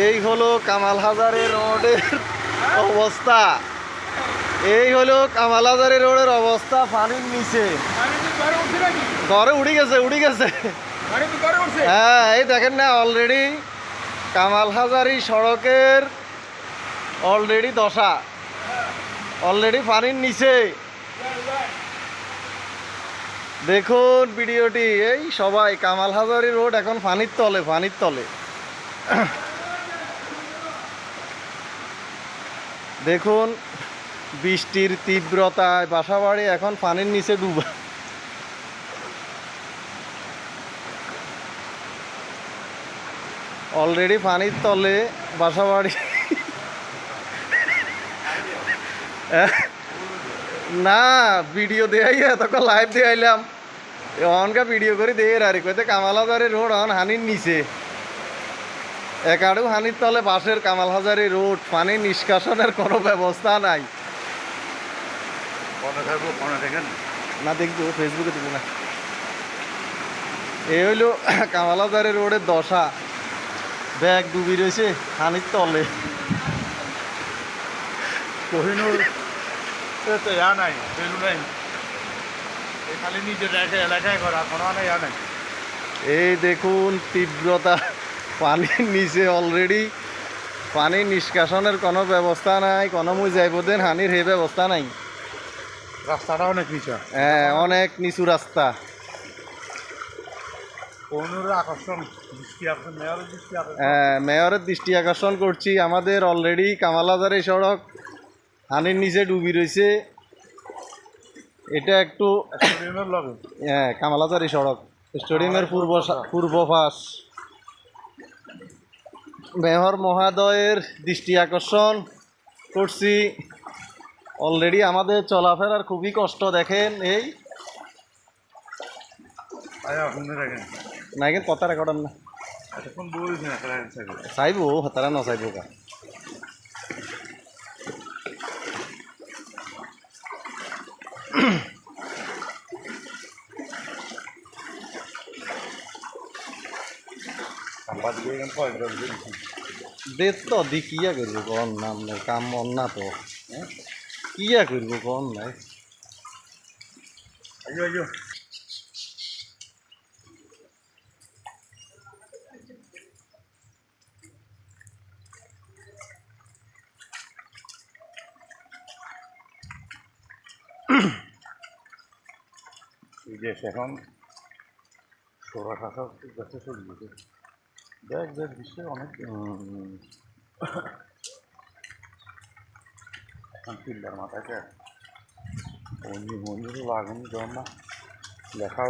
এই হলো কামাল হাজারে রোডের অবস্থা। এই হলো কামাল হাজারে রোডের অবস্থা পানির নিচে। ঘরে উড়ে গেছে। হ্যাঁ, এই দেখেন না, অলরেডি কামাল হাজারি সড়কের অলরেডি দশা, অলরেডি পানির নিচে। দেখুন ভিডিওটি, এই সবাই কামাল হাজারি রোড এখন পানির তলে। দেখুন বৃষ্টির তীব্রতায় বাসাবাড়ি এখন পানির নিচে ডুবা। অলরেডি পানির তলে বাসাবাড়ি। না, ভিডিও দেয়াই তখন লাইভ দেয়াইলাম, অনকা ভিডিও করে দিয়ে আর কইতে কামাল হাজারি রোড অন হানির নিচে, একাডু হানির তলে বাসের কামাল হাজারি রোড, পানির নিষ্কাশনের কোনো ব্যবস্থা নাই। না দেখবো, ফেসবুকে দেবো না। এই হইল কামাল হাজারি রোডের দশা, ব্যাগ ডুবি রয়েছে হানির তলে। কোহিনুর নাই, বেলু নাই, খালি নিজের এলাকায় করা, কোনো নাই। এই দেখুন তীব্রতা, পানির নিচে অলরেডি, পানি নিষ্কাশনের কোনো ব্যবস্থা নাই, কোনো মুই যাইব দেন হানির হে ব্যবস্থা নাই। রাস্তাটা অনেক নিচু। হ্যাঁ, অনেক নিচু রাস্তা। হ্যাঁ, মেয়রের দৃষ্টি আকর্ষণ করছি, আমাদের অলরেডি কামাল হাজারি সড়ক হানির নিচে ডুবি রয়েছে। এটা একটু হ্যাঁ, কামাল হাজারি সড়ক স্টেডিয়ামের পূর্ব পাশ। মেয়র মহোদয়ের দৃষ্টি আকর্ষণ করছি, অলরেডি আমাদের চলাফেরার খুবই কষ্ট। দেখেন এই না, কিন্তু কথা রেকর্ড না চাইব, তারা না চাইব কা। দেখ তো দি কিয়া করবো কন, নাম নাই, কাম মন না তো, কিয়া করবো কন নাই। এখন সোরা শাসা গাছে চলে গেছে। দেখ বিশ্বে অনেক এখন চিল্লার মাথায় মন্দির লাগুন জন না লেখা